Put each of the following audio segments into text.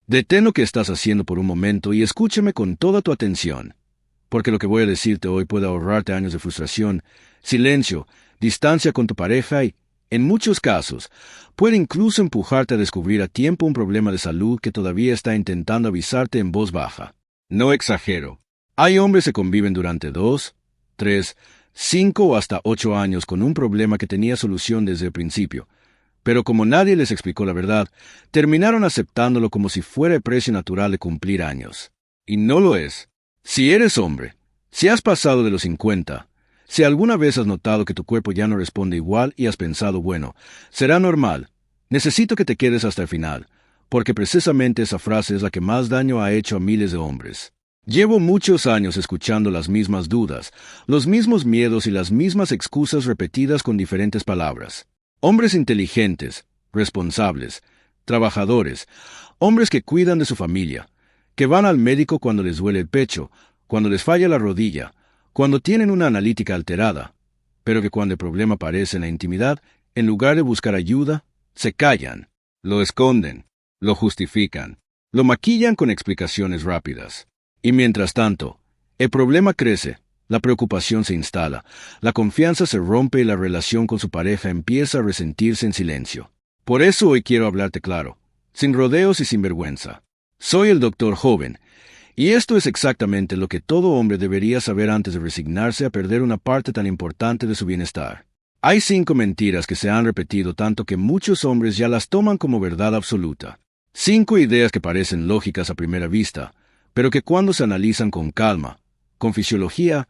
Detén lo que estás haciendo por un momento y escúchame con toda tu atención, porque lo que voy a decirte hoy puede ahorrarte años de frustración, silencio, distancia con tu pareja y, en muchos casos, puede incluso empujarte a descubrir a tiempo un problema de salud que todavía está intentando avisarte en voz baja. No exagero. Hay hombres que conviven durante 2, 3, 5 o hasta 8 años con un problema que tenía solución desde el principio, pero como nadie les explicó la verdad, terminaron aceptándolo como si fuera el precio natural de cumplir años. Y no lo es. Si eres hombre, si has pasado de los 50, si alguna vez has notado que tu cuerpo ya no responde igual y has pensado, bueno, será normal, necesito que te quedes hasta el final, porque precisamente esa frase es la que más daño ha hecho a miles de hombres. Llevo muchos años escuchando las mismas dudas, los mismos miedos y las mismas excusas repetidas con diferentes palabras. Hombres inteligentes, responsables, trabajadores, hombres que cuidan de su familia, que van al médico cuando les duele el pecho, cuando les falla la rodilla, cuando tienen una analítica alterada, pero que cuando el problema aparece en la intimidad, en lugar de buscar ayuda, se callan, lo esconden, lo justifican, lo maquillan con explicaciones rápidas. Y mientras tanto, el problema crece, la preocupación se instala, la confianza se rompe y la relación con su pareja empieza a resentirse en silencio. Por eso hoy quiero hablarte claro, sin rodeos y sin vergüenza. Soy el doctor Joven, y esto es exactamente lo que todo hombre debería saber antes de resignarse a perder una parte tan importante de su bienestar. Hay 5 mentiras que se han repetido tanto que muchos hombres ya las toman como verdad absoluta. 5 ideas que parecen lógicas a primera vista, pero que cuando se analizan con calma, con fisiología,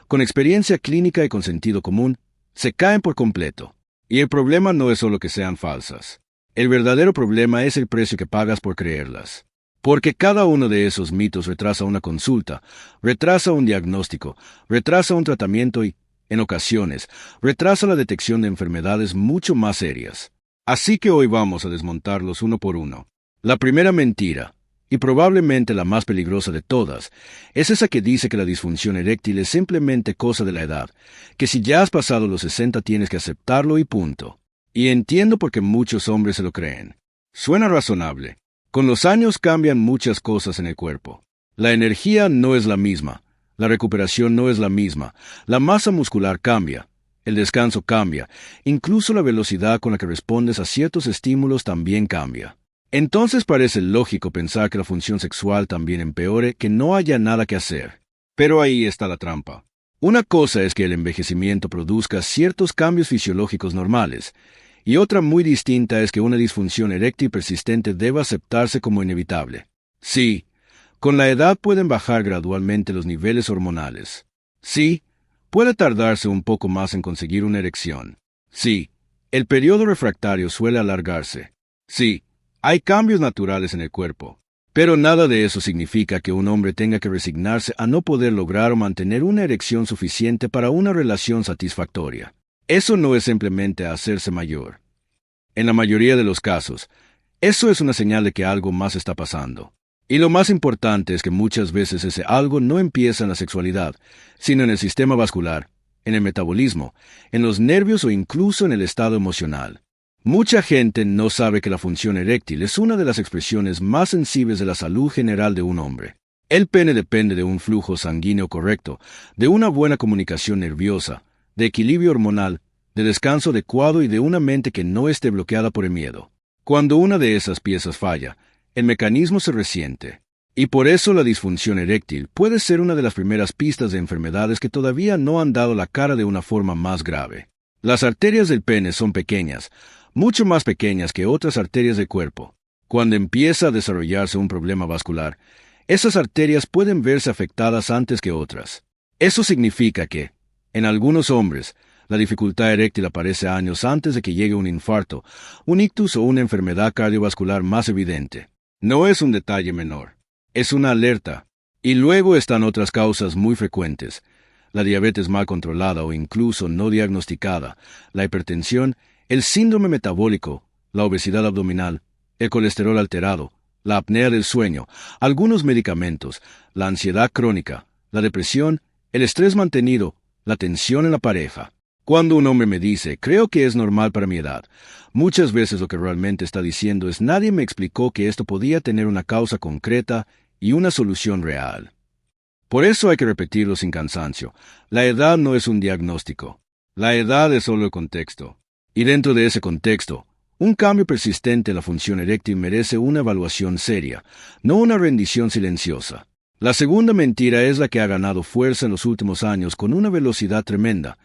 con experiencia clínica y con sentido común, se caen por completo. Y el problema no es solo que sean falsas. El verdadero problema es el precio que pagas por creerlas. Porque cada uno de esos mitos retrasa una consulta, retrasa un diagnóstico, retrasa un tratamiento y, en ocasiones, retrasa la detección de enfermedades mucho más serias. Así que hoy vamos a desmontarlos uno por uno. La primera mentira, y probablemente la más peligrosa de todas, es esa que dice que la disfunción eréctil es simplemente cosa de la edad, que si ya has pasado los 60 tienes que aceptarlo y punto. Y entiendo por qué muchos hombres se lo creen. Suena razonable. Con los años cambian muchas cosas en el cuerpo. La energía no es la misma, la recuperación no es la misma, la masa muscular cambia, el descanso cambia, incluso la velocidad con la que respondes a ciertos estímulos también cambia. Entonces parece lógico pensar que la función sexual también empeore, que no haya nada que hacer. Pero ahí está la trampa. Una cosa es que el envejecimiento produzca ciertos cambios fisiológicos normales, y otra muy distinta es que una disfunción eréctil persistente deba aceptarse como inevitable. Sí, con la edad pueden bajar gradualmente los niveles hormonales. Sí, puede tardarse un poco más en conseguir una erección. Sí, el periodo refractario suele alargarse. Sí, hay cambios naturales en el cuerpo. Pero nada de eso significa que un hombre tenga que resignarse a no poder lograr o mantener una erección suficiente para una relación satisfactoria. Eso no es simplemente hacerse mayor. En la mayoría de los casos, eso es una señal de que algo más está pasando. Y lo más importante es que muchas veces ese algo no empieza en la sexualidad, sino en el sistema vascular, en el metabolismo, en los nervios o incluso en el estado emocional. Mucha gente no sabe que la función eréctil es una de las expresiones más sensibles de la salud general de un hombre. El pene depende de un flujo sanguíneo correcto, de una buena comunicación nerviosa, de equilibrio hormonal, de descanso adecuado y de una mente que no esté bloqueada por el miedo. Cuando una de esas piezas falla, el mecanismo se resiente. Y por eso la disfunción eréctil puede ser una de las primeras pistas de enfermedades que todavía no han dado la cara de una forma más grave. Las arterias del pene son pequeñas, mucho más pequeñas que otras arterias del cuerpo. Cuando empieza a desarrollarse un problema vascular, esas arterias pueden verse afectadas antes que otras. Eso significa que, en algunos hombres, la dificultad eréctil aparece años antes de que llegue un infarto, un ictus o una enfermedad cardiovascular más evidente. No es un detalle menor, es una alerta. Y luego están otras causas muy frecuentes: la diabetes mal controlada o incluso no diagnosticada, la hipertensión, el síndrome metabólico, la obesidad abdominal, el colesterol alterado, la apnea del sueño, algunos medicamentos, la ansiedad crónica, la depresión, el estrés mantenido, la tensión en la pareja. Cuando un hombre me dice, creo que es normal para mi edad, muchas veces lo que realmente está diciendo es nadie me explicó que esto podía tener una causa concreta y una solución real. Por eso hay que repetirlo sin cansancio. La edad no es un diagnóstico. La edad es solo el contexto. Y dentro de ese contexto, un cambio persistente en la función eréctil merece una evaluación seria, no una rendición silenciosa. La segunda mentira es la que ha ganado fuerza en los últimos años con una velocidad tremenda,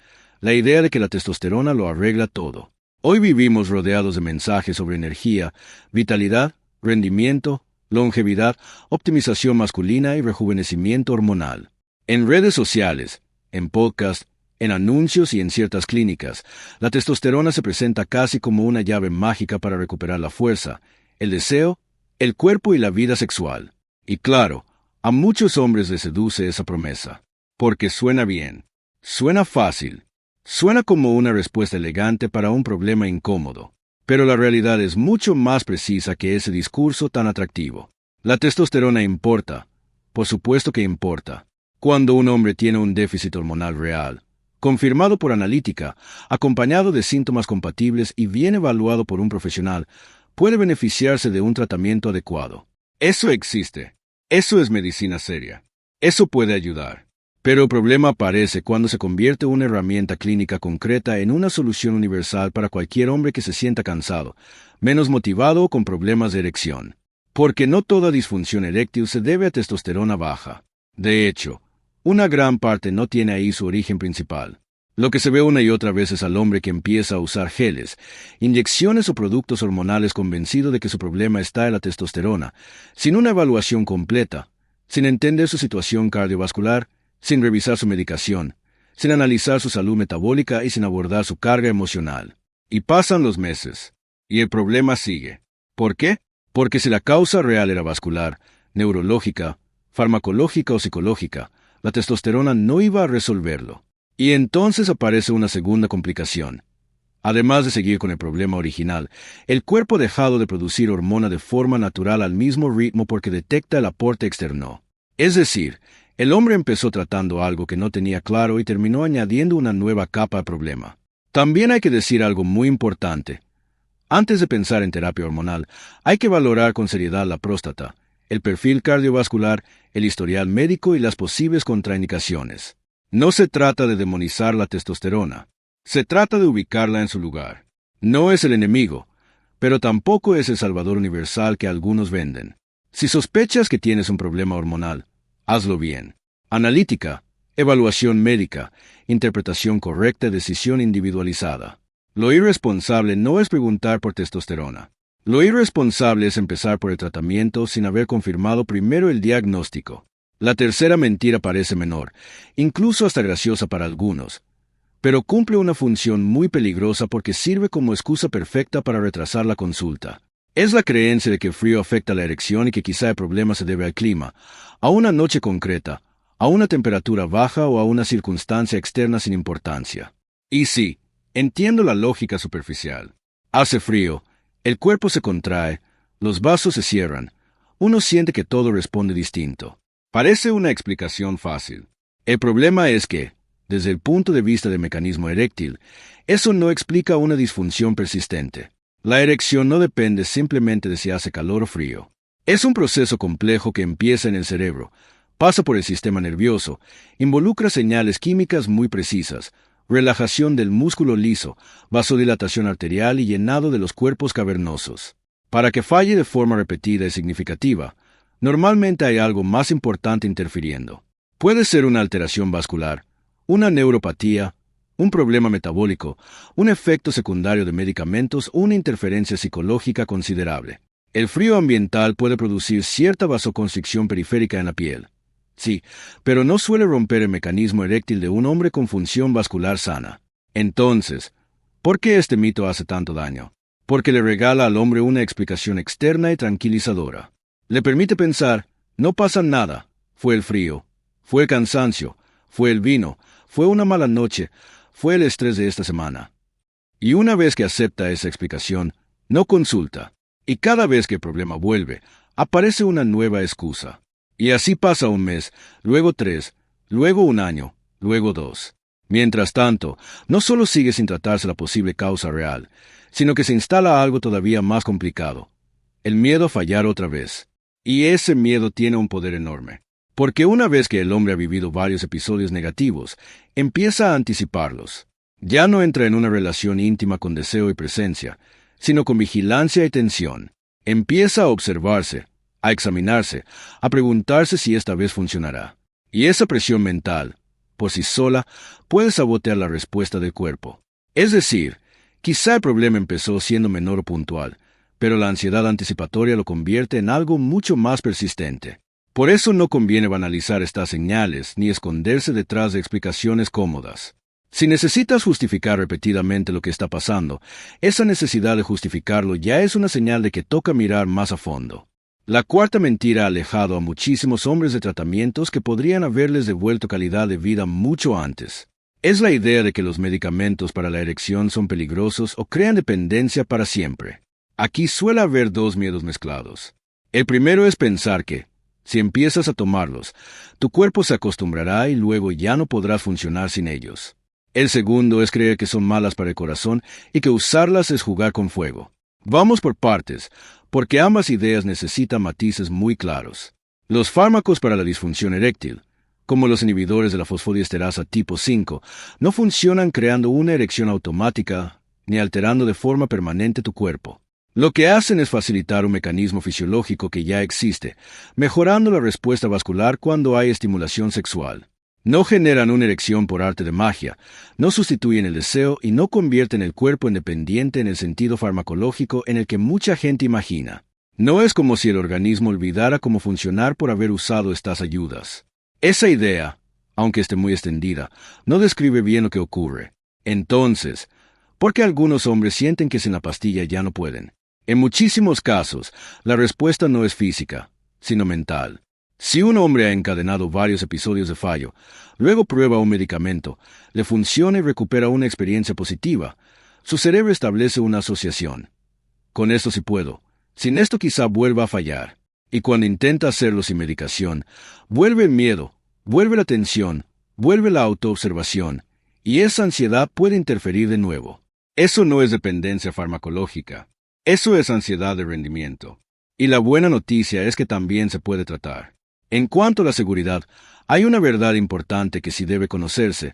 la idea de que la testosterona lo arregla todo. Hoy vivimos rodeados de mensajes sobre energía, vitalidad, rendimiento, longevidad, optimización masculina y rejuvenecimiento hormonal. En redes sociales, en podcasts, en anuncios y en ciertas clínicas, la testosterona se presenta casi como una llave mágica para recuperar la fuerza, el deseo, el cuerpo y la vida sexual. Y claro, a muchos hombres les seduce esa promesa, porque suena bien, suena fácil, suena como una respuesta elegante para un problema incómodo. Pero la realidad es mucho más precisa que ese discurso tan atractivo. La testosterona importa, por supuesto que importa. Cuando un hombre tiene un déficit hormonal real, confirmado por analítica, acompañado de síntomas compatibles y bien evaluado por un profesional, puede beneficiarse de un tratamiento adecuado. Eso existe. Eso es medicina seria. Eso puede ayudar. Pero el problema aparece cuando se convierte una herramienta clínica concreta en una solución universal para cualquier hombre que se sienta cansado, menos motivado o con problemas de erección. Porque no toda disfunción eréctil se debe a testosterona baja. De hecho, una gran parte no tiene ahí su origen principal. Lo que se ve una y otra vez es al hombre que empieza a usar geles, inyecciones o productos hormonales convencido de que su problema está en la testosterona, sin una evaluación completa, sin entender su situación cardiovascular, sin revisar su medicación, sin analizar su salud metabólica y sin abordar su carga emocional. Y pasan los meses, y el problema sigue. ¿Por qué? Porque si la causa real era vascular, neurológica, farmacológica o psicológica, la testosterona no iba a resolverlo. Y entonces aparece una segunda complicación. Además de seguir con el problema original, el cuerpo ha dejado de producir hormona de forma natural al mismo ritmo porque detecta el aporte externo. Es decir, el hombre empezó tratando algo que no tenía claro y terminó añadiendo una nueva capa al problema. También hay que decir algo muy importante. Antes de pensar en terapia hormonal, hay que valorar con seriedad la próstata, el perfil cardiovascular, el historial médico y las posibles contraindicaciones. No se trata de demonizar la testosterona. Se trata de ubicarla en su lugar. No es el enemigo, pero tampoco es el salvador universal que algunos venden. Si sospechas que tienes un problema hormonal, hazlo bien. Analítica, evaluación médica, interpretación correcta y decisión individualizada. Lo irresponsable no es preguntar por testosterona. Lo irresponsable es empezar por el tratamiento sin haber confirmado primero el diagnóstico. La tercera mentira parece menor, incluso hasta graciosa para algunos, pero cumple una función muy peligrosa porque sirve como excusa perfecta para retrasar la consulta. Es la creencia de que el frío afecta la erección y que quizá el problema se debe al clima, a una noche concreta, a una temperatura baja o a una circunstancia externa sin importancia. Y sí, entiendo la lógica superficial. Hace frío, el cuerpo se contrae, los vasos se cierran, uno siente que todo responde distinto. Parece una explicación fácil. El problema es que, desde el punto de vista del mecanismo eréctil, eso no explica una disfunción persistente. La erección no depende simplemente de si hace calor o frío. Es un proceso complejo que empieza en el cerebro, pasa por el sistema nervioso, involucra señales químicas muy precisas, relajación del músculo liso, vasodilatación arterial y llenado de los cuerpos cavernosos. Para que falle de forma repetida y significativa, normalmente hay algo más importante interfiriendo. Puede ser una alteración vascular, una neuropatía, un problema metabólico, un efecto secundario de medicamentos o una interferencia psicológica considerable. El frío ambiental puede producir cierta vasoconstricción periférica en la piel. Sí, pero no suele romper el mecanismo eréctil de un hombre con función vascular sana. Entonces, ¿por qué este mito hace tanto daño? Porque le regala al hombre una explicación externa y tranquilizadora. Le permite pensar, no pasa nada, fue el frío, fue el cansancio, fue el vino, fue una mala noche, fue el estrés de esta semana. Y una vez que acepta esa explicación, no consulta. Y cada vez que el problema vuelve, aparece una nueva excusa. Y así pasa un mes, luego 3, luego un año, luego 2. Mientras tanto, no solo sigue sin tratarse la posible causa real, sino que se instala algo todavía más complicado: el miedo a fallar otra vez. Y ese miedo tiene un poder enorme. Porque una vez que el hombre ha vivido varios episodios negativos, empieza a anticiparlos. Ya no entra en una relación íntima con deseo y presencia, sino con vigilancia y tensión. Empieza a observarse, a examinarse, a preguntarse si esta vez funcionará. Y esa presión mental, por sí sola, puede sabotear la respuesta del cuerpo. Es decir, quizá el problema empezó siendo menor o puntual, pero la ansiedad anticipatoria lo convierte en algo mucho más persistente. Por eso no conviene banalizar estas señales ni esconderse detrás de explicaciones cómodas. Si necesitas justificar repetidamente lo que está pasando, esa necesidad de justificarlo ya es una señal de que toca mirar más a fondo. La cuarta mentira ha alejado a muchísimos hombres de tratamientos que podrían haberles devuelto calidad de vida mucho antes. Es la idea de que los medicamentos para la erección son peligrosos o crean dependencia para siempre. Aquí suele haber dos miedos mezclados. El primero es pensar que, si empiezas a tomarlos, tu cuerpo se acostumbrará y luego ya no podrás funcionar sin ellos. El segundo es creer que son malas para el corazón y que usarlas es jugar con fuego. Vamos por partes, porque ambas ideas necesitan matices muy claros. Los fármacos para la disfunción eréctil, como los inhibidores de la fosfodiesterasa tipo 5, no funcionan creando una erección automática ni alterando de forma permanente tu cuerpo. Lo que hacen es facilitar un mecanismo fisiológico que ya existe, mejorando la respuesta vascular cuando hay estimulación sexual. No generan una erección por arte de magia, no sustituyen el deseo y no convierten el cuerpo en dependiente en el sentido farmacológico en el que mucha gente imagina. No es como si el organismo olvidara cómo funcionar por haber usado estas ayudas. Esa idea, aunque esté muy extendida, no describe bien lo que ocurre. Entonces, ¿por qué algunos hombres sienten que sin la pastilla ya no pueden? En muchísimos casos, la respuesta no es física, sino mental. Si un hombre ha encadenado varios episodios de fallo, luego prueba un medicamento, le funciona y recupera una experiencia positiva, su cerebro establece una asociación. Con esto sí puedo. Sin esto quizá vuelva a fallar. Y cuando intenta hacerlo sin medicación, vuelve el miedo, vuelve la tensión, vuelve la autoobservación, y esa ansiedad puede interferir de nuevo. Eso no es dependencia farmacológica. Eso es ansiedad de rendimiento. Y la buena noticia es que también se puede tratar. En cuanto a la seguridad, hay una verdad importante que sí debe conocerse.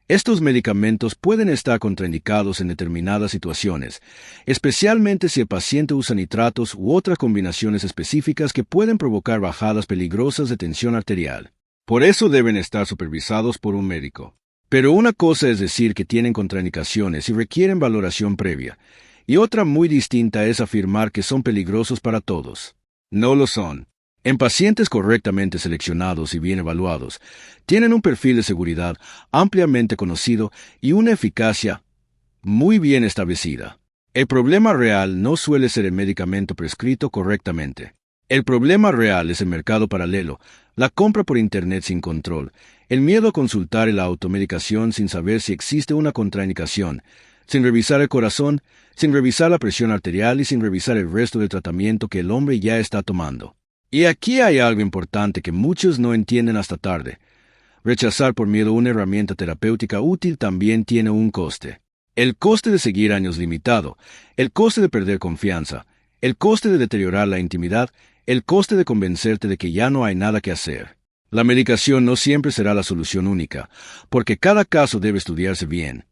Estos medicamentos pueden estar contraindicados en determinadas situaciones, especialmente si el paciente usa nitratos u otras combinaciones específicas que pueden provocar bajadas peligrosas de tensión arterial. Por eso deben estar supervisados por un médico. Pero una cosa es decir que tienen contraindicaciones y requieren valoración previa, y otra muy distinta es afirmar que son peligrosos para todos. No lo son. En pacientes correctamente seleccionados y bien evaluados, tienen un perfil de seguridad ampliamente conocido y una eficacia muy bien establecida. El problema real no suele ser el medicamento prescrito correctamente. El problema real es el mercado paralelo, la compra por Internet sin control, el miedo a consultar y la automedicación sin saber si existe una contraindicación, sin revisar el corazón, sin revisar la presión arterial y sin revisar el resto del tratamiento que el hombre ya está tomando. Y aquí hay algo importante que muchos no entienden hasta tarde. Rechazar por miedo una herramienta terapéutica útil también tiene un coste. El coste de seguir años limitado, el coste de perder confianza, el coste de deteriorar la intimidad, el coste de convencerte de que ya no hay nada que hacer. La medicación no siempre será la solución única, porque cada caso debe estudiarse bien.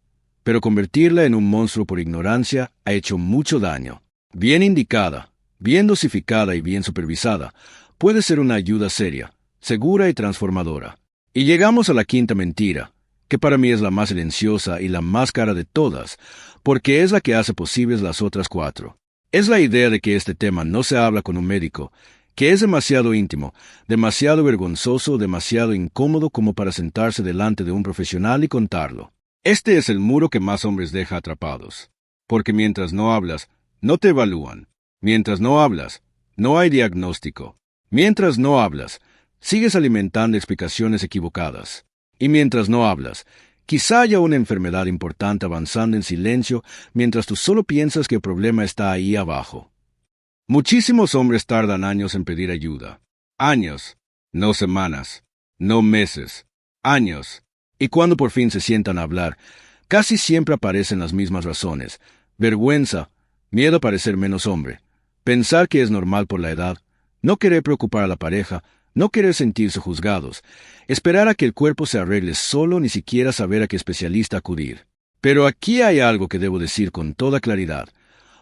Pero convertirla en un monstruo por ignorancia ha hecho mucho daño. Bien indicada, bien dosificada y bien supervisada, puede ser una ayuda seria, segura y transformadora. Y llegamos a la quinta mentira, que para mí es la más silenciosa y la más cara de todas, porque es la que hace posibles las otras cuatro. Es la idea de que este tema no se habla con un médico, que es demasiado íntimo, demasiado vergonzoso, demasiado incómodo como para sentarse delante de un profesional y contarlo. Este es el muro que más hombres deja atrapados. Porque mientras no hablas, no te evalúan. Mientras no hablas, no hay diagnóstico. Mientras no hablas, sigues alimentando explicaciones equivocadas. Y mientras no hablas, quizá haya una enfermedad importante avanzando en silencio mientras tú solo piensas que el problema está ahí abajo. Muchísimos hombres tardan años en pedir ayuda. Años, no semanas, no meses. Años. Y cuando por fin se sientan a hablar, casi siempre aparecen las mismas razones: vergüenza, miedo a parecer menos hombre, pensar que es normal por la edad, no querer preocupar a la pareja, no querer sentirse juzgados, esperar a que el cuerpo se arregle solo, ni siquiera saber a qué especialista acudir. Pero aquí hay algo que debo decir con toda claridad.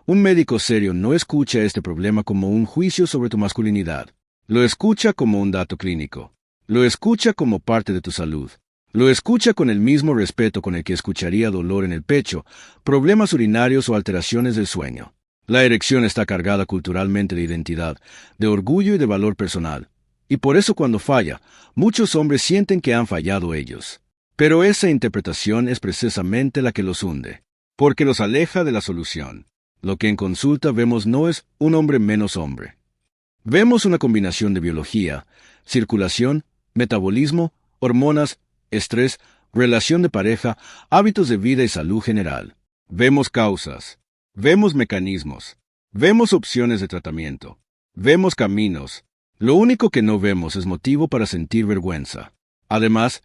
Un médico serio no escucha este problema como un juicio sobre tu masculinidad. Lo escucha como un dato clínico. Lo escucha como parte de tu salud. Lo escucha con el mismo respeto con el que escucharía dolor en el pecho, problemas urinarios o alteraciones del sueño. La erección está cargada culturalmente de identidad, de orgullo y de valor personal. Y por eso cuando falla, muchos hombres sienten que han fallado ellos. Pero esa interpretación es precisamente la que los hunde, porque los aleja de la solución. Lo que en consulta vemos no es un hombre menos hombre. Vemos una combinación de biología, circulación, metabolismo, hormonas, estrés, relación de pareja, hábitos de vida y salud general. Vemos causas, vemos mecanismos, vemos opciones de tratamiento, vemos caminos. Lo único que no vemos es motivo para sentir vergüenza. Además,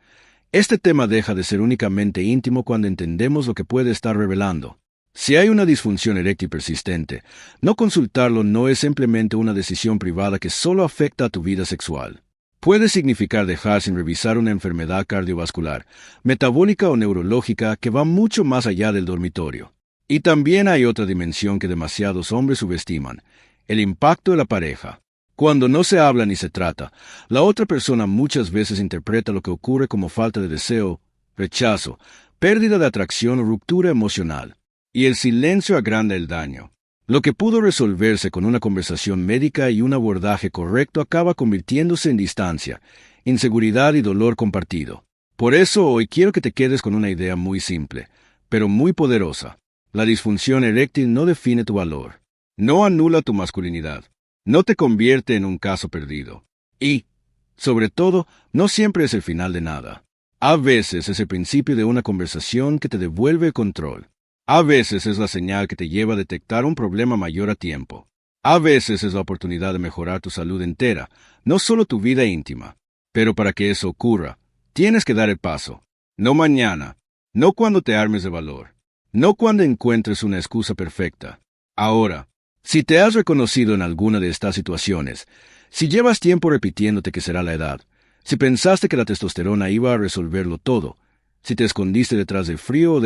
este tema deja de ser únicamente íntimo cuando entendemos lo que puede estar revelando. Si hay una disfunción eréctil persistente, no consultarlo no es simplemente una decisión privada que solo afecta a tu vida sexual. Puede significar dejar sin revisar una enfermedad cardiovascular, metabólica o neurológica que va mucho más allá del dormitorio. Y también hay otra dimensión que demasiados hombres subestiman: el impacto de la pareja. Cuando no se habla ni se trata, la otra persona muchas veces interpreta lo que ocurre como falta de deseo, rechazo, pérdida de atracción o ruptura emocional. Y el silencio agranda el daño. Lo que pudo resolverse con una conversación médica y un abordaje correcto acaba convirtiéndose en distancia, inseguridad y dolor compartido. Por eso hoy quiero que te quedes con una idea muy simple, pero muy poderosa. La disfunción eréctil no define tu valor. No anula tu masculinidad. No te convierte en un caso perdido. Y, sobre todo, no siempre es el final de nada. A veces es el principio de una conversación que te devuelve el control. A veces es la señal que te lleva a detectar un problema mayor a tiempo. A veces es la oportunidad de mejorar tu salud entera, no solo tu vida íntima. Pero para que eso ocurra, tienes que dar el paso. No mañana, no cuando te armes de valor, no cuando encuentres una excusa perfecta. Ahora, si te has reconocido en alguna de estas situaciones, si llevas tiempo repitiéndote que será la edad, si pensaste que la testosterona iba a resolverlo todo, si te escondiste detrás del frío o